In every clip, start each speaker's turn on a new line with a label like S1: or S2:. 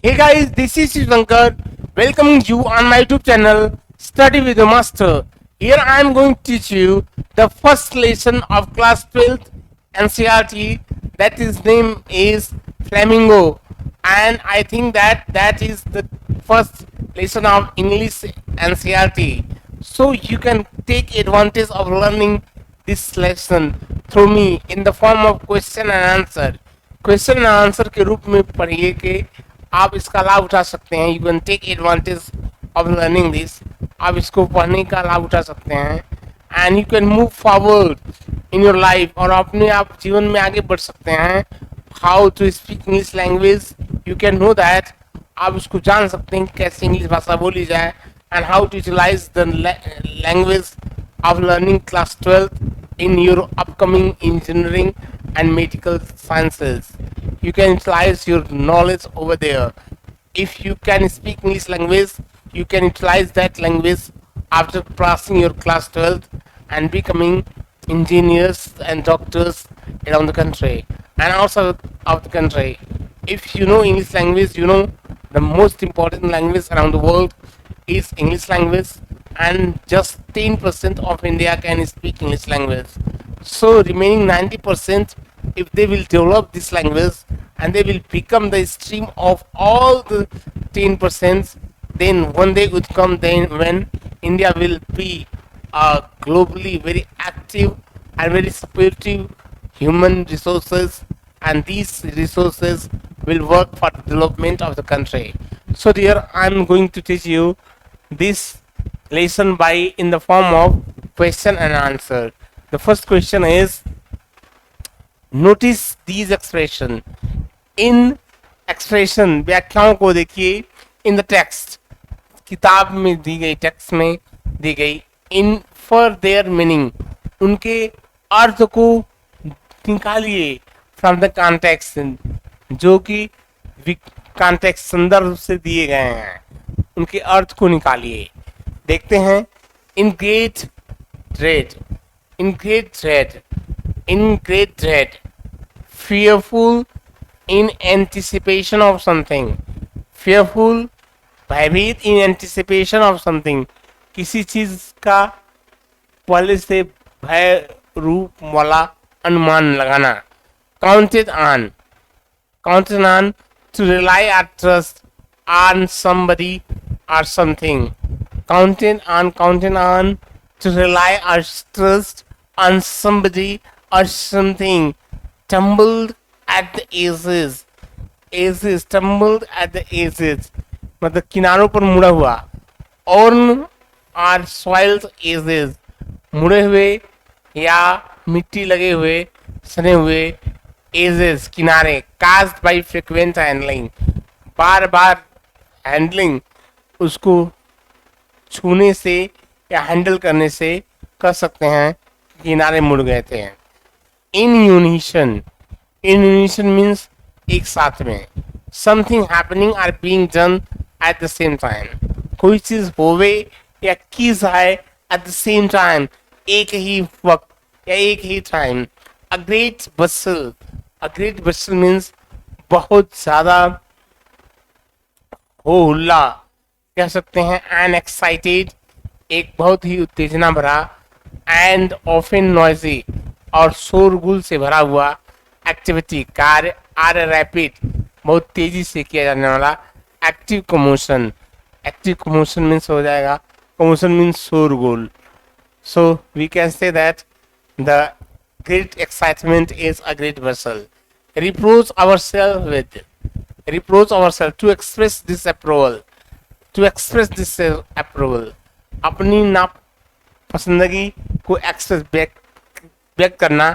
S1: Hey guys, this is Shankar welcoming you on my YouTube channel Study with the Master. Here I am going to teach you the first lesson of class 12th NCRT, that is name is Flamingo, and I think that is the first lesson of English NCRT. So you can take advantage of learning this lesson through me in the form of question and answer. Question and answer के रूप में पढ़िए कि आप इसका लाभ उठा सकते हैं. You can take advantage of learning this. आप इसको पढ़ने का लाभ उठा सकते हैं and you can move forward in your life, और अपने आप जीवन में आगे बढ़ सकते हैं. How to speak English language, you can know that. आप इसको जान सकते हैं कैसे इंग्लिश भाषा बोली जाए and how to utilise the language of learning class 12th in your upcoming engineering and medical sciences. You can utilize your knowledge over there. If you can speak English language, you can utilize that language after passing your class 12th and becoming engineers and doctors around the country and outside of the country. If you know English language, you know the most important language around the world is English language, and just 10% of India can speak English language. So remaining 90%, if they will develop this language and they will become the stream of all the 10%, then one day would come then when India will be globally very active and very supportive human resources, and these resources will work for the development of the country. So here I am going to teach you this lesson by in the form of question and answer. The first question is, notice these expression. In expression व्याख्याओं को देखिए in the text, किताब में दी गई, text में दी गई. In for their meaning, उनके अर्थ को निकालिए फ्रॉम द कॉन्टेक्स्ट, जो कि कॉन्टेक्स्ट संदर्भ से दिए गए हैं, उनके अर्थ को निकालिए. देखते हैं. In great dread, in great dread, in great dread. fearful in anticipation of something, fearful भयभीत in anticipation of something, किसी चीज का पहले से भय रूप वाला अनुमान लगाना. counted on, counted on to rely or trust on somebody or something. Counted on to rely or trust on somebody or something. Tumbled at the edges, edges, tumbled at the edges, मतलब किनारों पर मुड़ा हुआ. On or soiled edges, मुड़े हुए या मिट्टी लगे हुए, सने हुए edges, किनारे. Caused by frequent handling, bar bar handling, उसको छूने से या हैंडल करने से कर सकते हैं, किनारे मुड़ गए थे. इन यूनिशन, इन यूनिशन मीन्स एक साथ में. Something happening are being done at the same time, कोई चीज होवे या की जाए एट द सेम टाइम, एक ही वक्त या एक ही time. A great bustle, a great bustle means बहुत ज्यादा हो हुल्ला कह सकते हैं. एंड एक्साइटेड, एक बहुत ही उत्तेजना भरा. एंड ऑफन नॉइजी, और शोरगुल से भरा हुआ. एक्टिविटी, कार्य. आर रैपिड, बहुत तेजी से किया जाने वाला. Active commotion, active commotion means हो जाएगा, कमोशन मीन्स शोरगुल. So we can say that the great excitement is a great bustle. Reproach ourselves with, reproach ourselves to express disapproval, to express disapproval, अपनी नापसंदगी को express व्यक्त करना,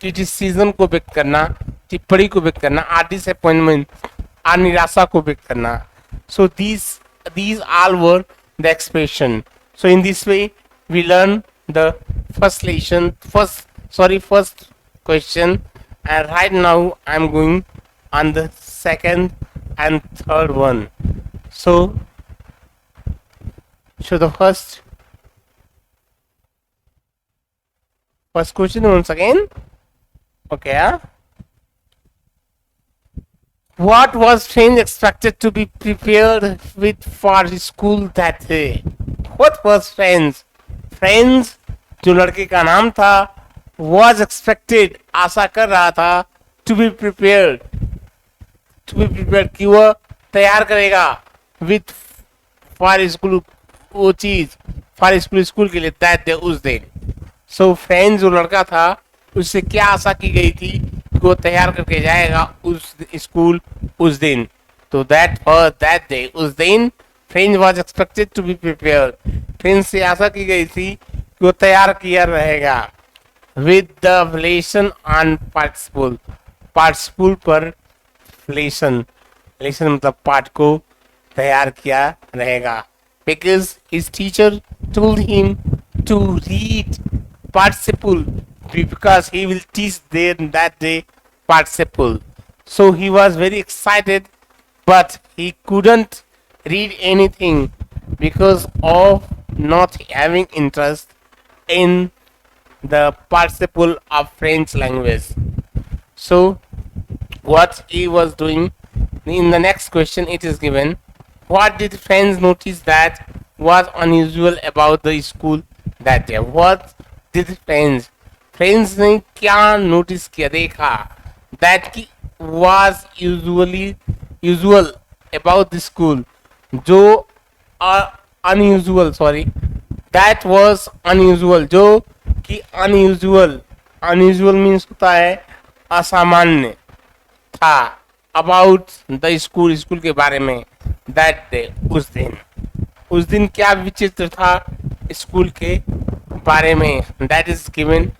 S1: criticism को व्यक्त करना, टिप्पणी को व्यक्त करना. आर डिसअपॉइंटमेंट, आर निराशा को व्यक्त करना. सो these all were the expression. So in this way we learn the first lesson, first question, and right now I'm going on the second and third one. So the first question once again. Okay, What was French expected to be prepared with for school that day? What was French? French जो लड़के का नाम था was expected आशा कर रहा था to be prepared कि वह तैयार करेगा with for school वो चीज for स्कूल के लिए that day उस दिन. सो फ्रेंड जो लड़का था उससे क्या आशा की गई थी कि वो तैयार करके जाएगा उस स्कूल उस दिन. तो दैट डे उस दिन friend was expected to be prepare. Friend से आशा की गई थी कि वो तैयार किया रहेगा with the lesson on participle. Participle पर लेसन लेसन मतलब पाठ को तैयार किया रहेगा. Because his teacher told him to read participle because he will teach them that day participle. So he was very excited, but he couldn't read anything because of not having interest in the participle of French language. So what he was doing in the next question, it is given, what did friends notice that was unusual about the school that day? What did friends ने क्या notice किया देखा that की was usual about the school जो unusual sorry that was unusual जो कि unusual means होता है असामान्य था about the school के बारे में that day उस दिन क्या विचित्र था स्कूल के बारे में. That is given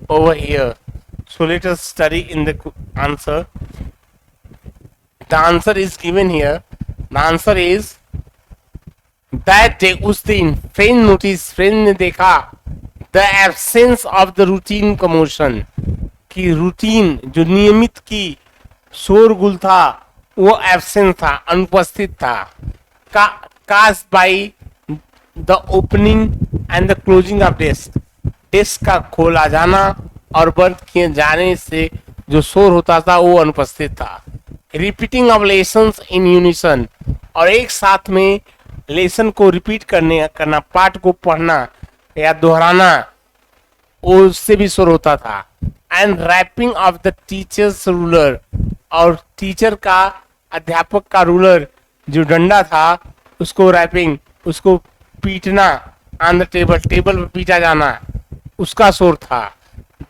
S1: over here. So let us study in the answer. The answer is given here. The answer is that day उस दिन friend ने देखा the absence of the routine commotion कि रूटीन जो नियमित की शोरगुल था वो एब्सेंट था अनुपस्थित था. caused by the opening and the closing of desk का खोला जाना और बंद किए जाने से जो शोर होता था वो अनुपस्थित था. Repeating of lessons in unison और एक साथ में लेसन को रिपीट करना पाठ को पढ़ना या दोहराना उससे भी शोर होता था. And rapping of the teacher's ruler और टीचर का अध्यापक का रूलर जो डंडा था उसको रैपिंग उसको पीटना ऑन द टेबल पर पीटा जाना उसका शोर था.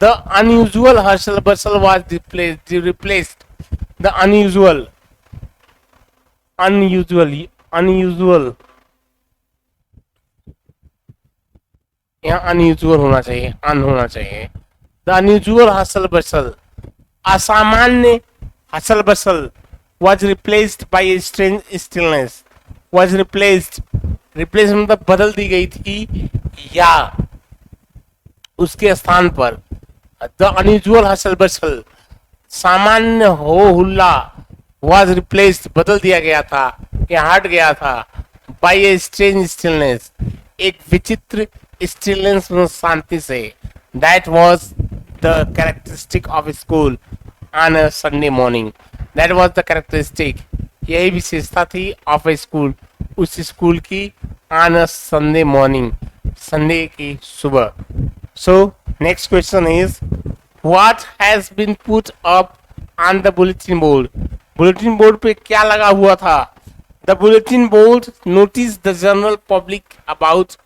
S1: द अनयूजुअल हर्सल bustle was replaced. The unusual यहाँ अनयूजुअल होना चाहिए होना चाहिए. द अनयूजुअल हसल बर्सल असामान्य hustle bustle was replaced by a strange stillness. was replaced मतलब बदल दी गई थी या उसके स्थान पर. द अनयूजुअल हसल बसल सामान्य हो हुल्ला was replaced बदल दिया गया था या हट गया था by a strange stillness एक विचित्र stillness शांति से. that was the characteristic of a school on a Sunday morning. that was the characteristic यही विशेषता थी of a school उस स्कूल की on a Sunday morning Sunday की सुबह. So next question is what has been put up on the bulletin board. bulletin board पे क्या लगा हुआ था. The bulletin board noticed the general public about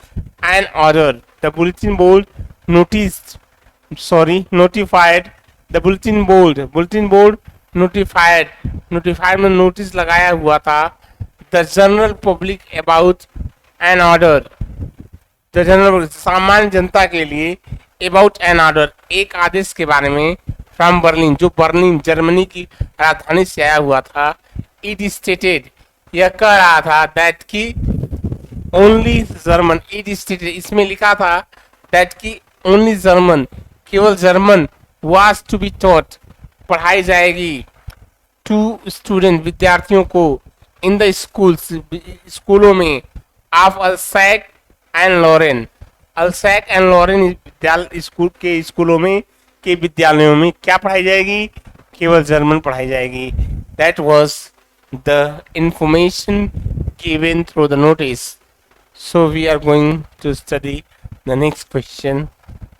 S1: an order. The bulletin board notified the bulletin board notified में notice लगाया हुआ था the general public about an order. the general सामान्य जनता के लिए about an order एक आदेश के बारे में from बर्लिन जो बर्लिन जर्मनी की राजधानी से आया हुआ था. it stated यह कह रहा था that की only जर्मन it stated इसमें लिखा था that की only जर्मन केवल German was to be taught पढ़ाई जाएगी to student विद्यार्थियों को in the schools स्कूलों में of Alsace and Lorraine. Alsace and Lorraine स्कूलों में के विद्यालयों में क्या पढ़ाई जाएगी केवल जर्मन पढ़ाई जाएगी. That was the information given through the notice. So we are going to study the next question.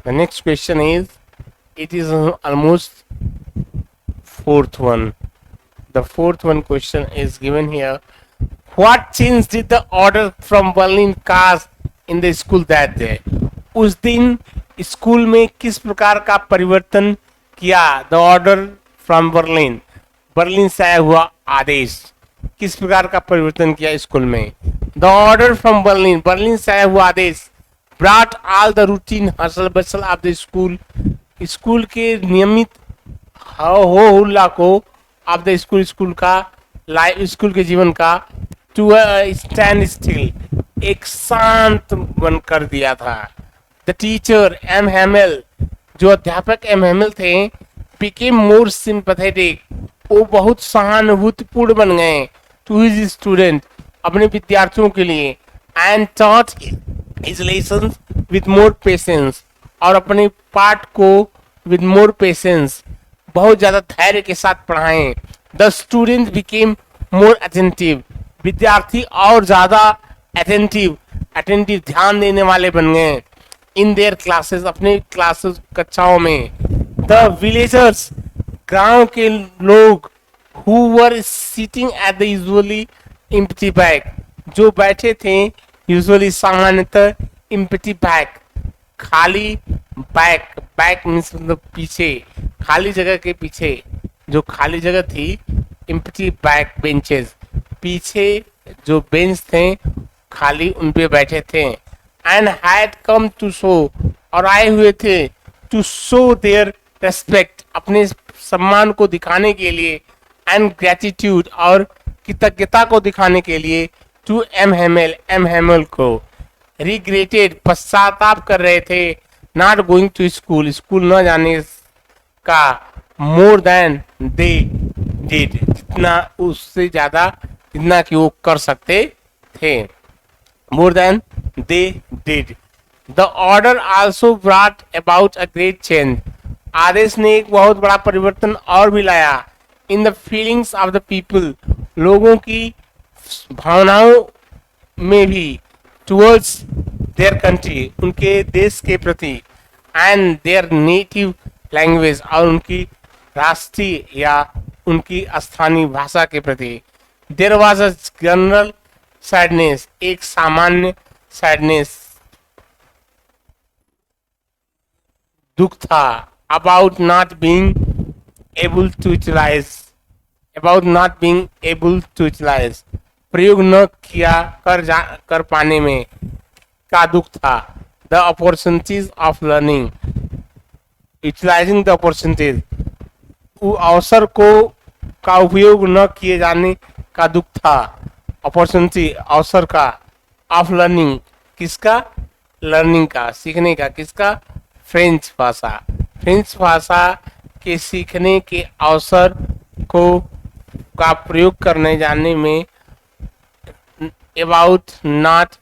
S1: The next question is, it is almost fourth one. The fourth one question is given here. What change did the order from Berlin cause in the school that day? उस दिन school में किस प्रकार का परिवर्तन किया? The order from Berlin, Berlin से आया हुआ आदेश किस प्रकार का परिवर्तन किया स्कूल में? The order from Berlin, Berlin से आया हुआ आदेश brought all the routine hustle bustle of the school, school के नियमित हो हुल्ला को ऑफ द स्कूल, स्कूल का लाइफ, स्कूल के जीवन का टू स्टैंड स्टिल, एक शांत बन कर दिया था. द टीचर एम हेमल, जो अध्यापक एम हेमल थे, बिकेम मोर सिंपैथेटिक, वो बहुत सहानुभूतिपूर्ण बन गए टू हिज स्टूडेंट, अपने विद्यार्थियों के लिए, and taught his lessons with more patience, और अपने पाठ को विद मोर पेशेंस, बहुत ज्यादा धैर्य के साथ पढ़ाएं. The student became more attentive, विद्यार्थी और ज्यादा अटेंटिव, अटेंटिव ध्यान देने वाले बन गए. इन देयर क्लासेस, अपने क्लासेस कक्षाओं में. द विलेजर्स, गांव के लोग, who were sitting at the usually empty back, जो बैठे थे यूजुअली सामान्यतः एम्प्टी बैक, खाली बैक, बैक मीन्स मतलब पीछे, खाली जगह के पीछे, जो खाली जगह थी एम्प्टी बैक बेंचेस, पीछे जो बेंच थे खाली उन पे बैठे थे. And had come to show, और आए हुए थे टू शो देयर रेस्पेक्ट, अपने सम्मान को दिखाने के लिए, एंड ग्रेटिट्यूड, और कृतज्ञता को दिखाने के लिए, to M Hamel, M Hamel को. रिग्रेटेड, पश्चाताप कर रहे थे, not going to school, school न जाने का, मोर देन दे डिड, जितना उससे ज्यादा जितना कि वो कर सकते थे, more than they did. The order also brought about a great change, आदेश ने एक बहुत बड़ा परिवर्तन और भी लाया. In the feelings of the people, लोगों की भावनाओं में भी, टुवर्ड्स देयर कंट्री, उनके देश के प्रति, एंड देयर नेटिव लैंग्वेज, और उनकी राष्ट्रीय या उनकी स्थानीय भाषा के प्रति. There was a general sadness, एक सामान्य सैडनेस, दुख था. About not being able to utilise, about not being able to utilise, प्रयोग न किया कर पाने में का दुख था. The opportunities of learning, utilising the opportunities, अवसर को का उपयोग न किए जाने का दुख था. अपॉर्चुनिटी, अवसर का, ऑफ लर्निंग, किसका? लर्निंग का, सीखने का, किसका? फ्रेंच भाषा, फ्रेंच भाषा के सीखने के अवसर को का प्रयोग करने जाने में. अबाउट नॉट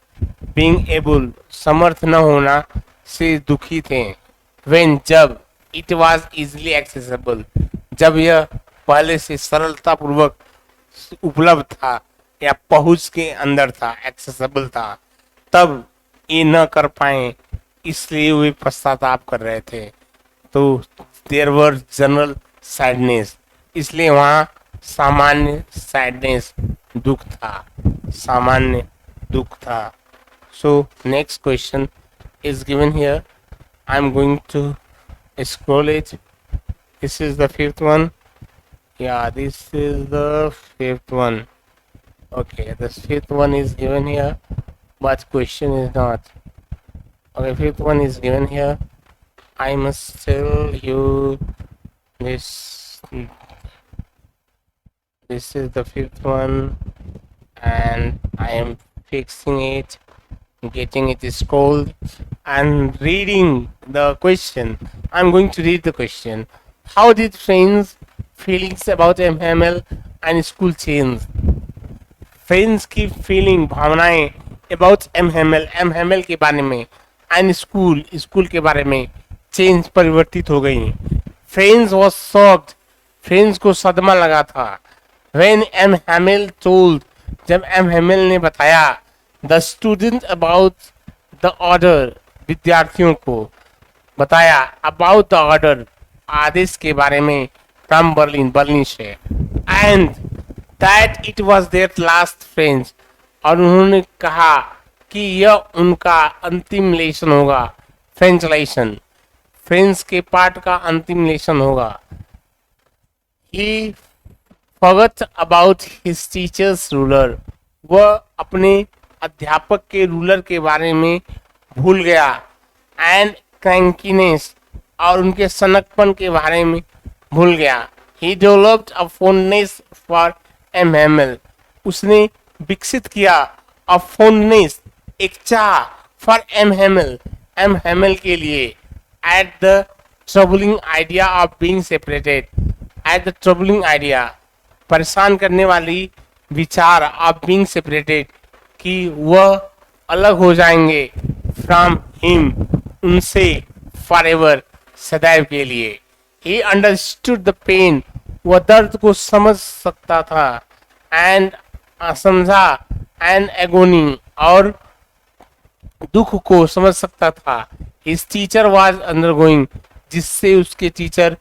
S1: बीइंग एबल, समर्थ न होना से दुखी थे. व्हेन, जब, इट वाज इजिली एक्सेसिबल, जब यह पहले से सरलता पूर्वक उपलब्ध था या पहुंच के अंदर था, एक्सेसिबल था, तब ये न कर पाए, इसलिए वे पश्चाताप कर रहे थे. तो देयर वर जनरल सैडनेस, इसलिए वहाँ सामान्य सैडनेस, दुख था, सामान्य दुख था. So next question is given here. I am going to scroll it. This is the fifth one. Yeah, this is the fifth one. Okay, the fifth one is given here, but question is not. Okay, fifth one is given here. I must tell you this. This is the fifth one, and I am fixing it, getting it scrolled, and reading the question. I'm going to read the question. How did friends' feelings about MML and school change? Friends की feeling, भावनाएं about MML के बारे में, and school के बारे में change, परिवर्तित हो गई. फ्रेंड्स वाज शॉक्ड, फ्रेंड्स को सदमा लगा था. When M. Hamill told, जब M. Hamill ने बताया the student about the order, विद्यार्थियों को बताया about the order, आदेश के बारे में from Berlin, बर्लिन से, and that it was their last French, और उन्होंने कहा कि यह उनका अंतिम लेसन होगा, फ्रेंच लेसन, फ्रेंच के पार्ट का अंतिम लेसन होगा. He forgot about his teacher's ruler, वह अपने अध्यापक के रूलर के बारे में भूल गया, एंड क्रैंकीनेस, और उनके सनकपन के बारे में भूल गया. He developed a fondness for M. Hamill, उसने विकसित किया a fondness, एक चाह for M. Hamill, M. Hamill के लिए, at the troubling idea of being separated, at the troubling idea, परेशान करने वाली विचार ऑफ बीइंग सेपरेटेड, कि वह अलग हो जाएंगे, फ्रॉम हिम, उनसे, फॉरएवर, सदैव के लिए. ही अंडरस्टूड द पेन, वह दर्द को समझ सकता था, एंड समझा, एंड एगोनी, और दुख को समझ सकता था. हिज टीचर वाज अंडरगोइंग, जिससे उसके टीचर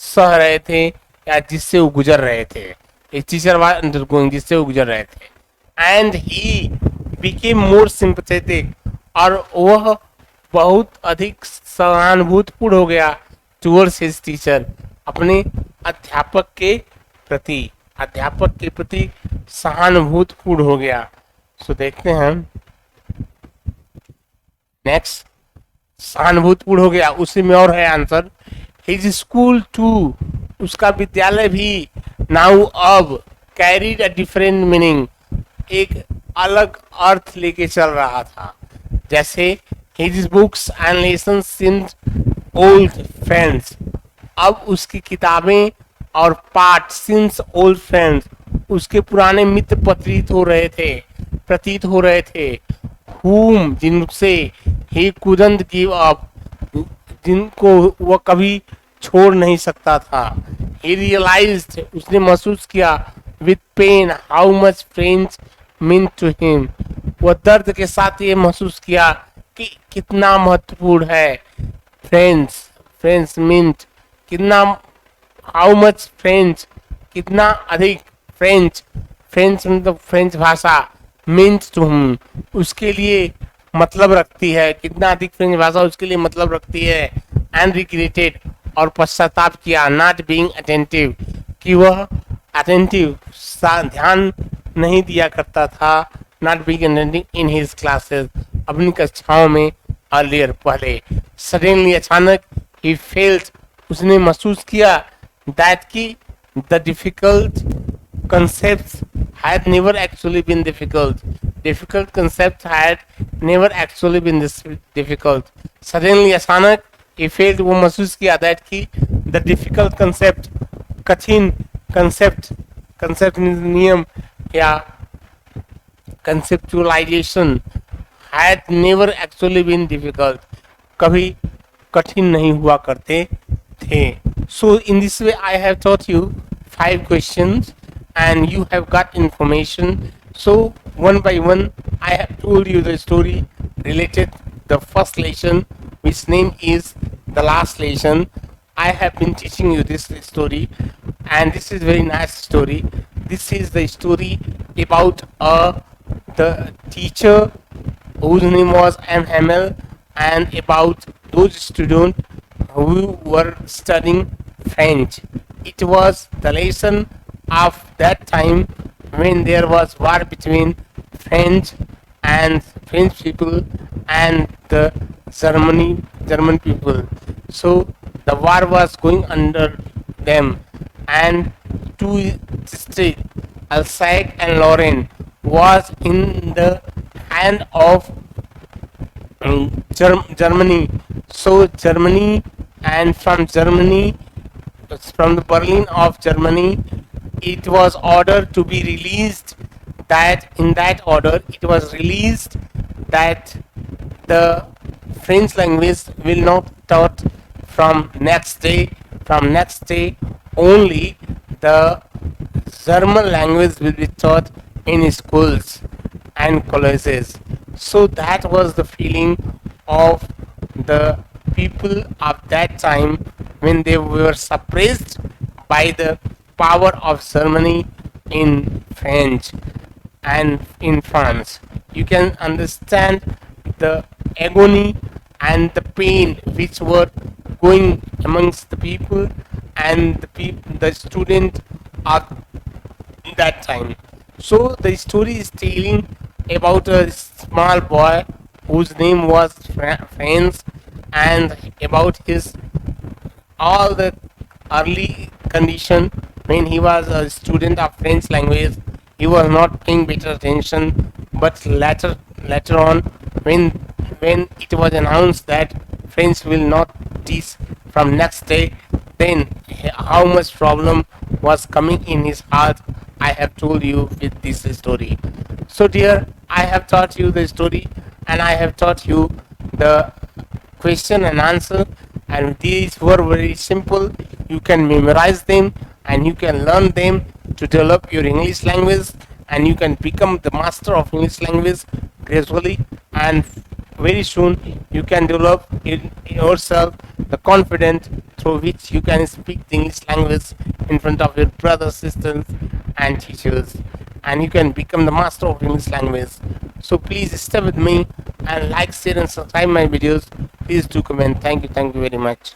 S1: सह रहे थे या जिससे वो गुजर रहे थे. हिज टीचर वाज अंडरगोइंग, जिससे वो गुजर रहे थे. And he became more sympathetic, और वह बहुत अधिक सहानुभूतिपूर्ण हो गया, टुवर्ड्स हिज टीचर, अपने अध्यापक के प्रति, अध्यापक के प्रति सहानुभूतिपूर्ण हो गया. सो देखते हैं नेक्स्ट, सहानुभूतिपूर्ण हो गया, उसी में और है आंसर. हिज स्कूल टू, उसका विद्यालय भी, नाउ अब, कैरीड अ डिफरेंट मीनिंग, एक अलग अर्थ लेके चल रहा था. जैसे his books and lessons seemed old friends, अब उसकी किताबें और पाठ सिंस ओल्ड फ्रेंड्स, उसके पुराने मित्र प्रतीत हो रहे थे. whom, जिनसे, he couldn't give up, जिनको वह कभी छोड़ नहीं सकता था. He realized, उसने महसूस किया, with pain how much French meant to him, वह दर्द के साथ ये महसूस किया कि कितना महत्वपूर्ण है फ्रेंच meant, कितना, how much French, कितना अधिक फ्रेंच मतलब फ्रेंच भाषा, meant to him, उसके लिए मतलब रखती है, कितना अधिक फ्रेंच भाषा उसके लिए मतलब रखती है. एंड रिग्रेटेड, और पश्चाताप किया, नॉट बीइंग अटेंटिव, कि वह अटेंटिव, ध्यान नहीं दिया करता था, not being attentive in his classes, अपनी कक्षाओं में, अर्लियर, पहले. सडनली, अचानक, ही फेल्ट, उसने महसूस किया, दैट की the difficult concepts had never actually been difficult. Difficult concepts had never actually been this difficult. Suddenly, अचानक, he felt, वो महसूस किया, that कि the difficult concept, कठिन concept नियम या conceptualization had never actually been difficult, कभी कठिन नहीं हुआ करते थे. So in this way I have taught you 5 questions and you have got information. So one by one I have told you the story related the first lesson, which name is the last lesson. I have been teaching you this story, and this is very nice story. This is the story about the teacher whose name was M. Hamill, and about those students who were studying French. It was the lesson of that time when there was war between French people and the German people. So the war was going under them, and two districts, Alsace and Lorraine, was in the hand of Germany. So Germany, and from the Berlin of Germany, it was ordered to be released, that in that order it was released that the French language will not taught from next day only the German language will be taught in schools and colleges. So that was the feeling of the people of that time when they were suppressed by the power of Germany in French and in France. You can understand the agony and the pain which were going amongst the people and the student at that time. So the story is telling about a small boy whose name was Franz, and about his all the early condition when he was a student of French language. He was not paying better attention, but later on, when when it was announced that French will not teach from next day, then how much problem was coming in his heart, I have told you with this story. So dear, I have taught you the story, and I have taught you the question and answer, and these were very simple. You can memorize them and you can learn them to develop your English language, and you can become the master of English language gradually, and very soon you can develop in yourself the confidence through which you can speak the English language in front of your brothers, sisters and teachers, and you can become the master of English language. So please stay with me and like, share and subscribe my videos. Please do comment. Thank you very much.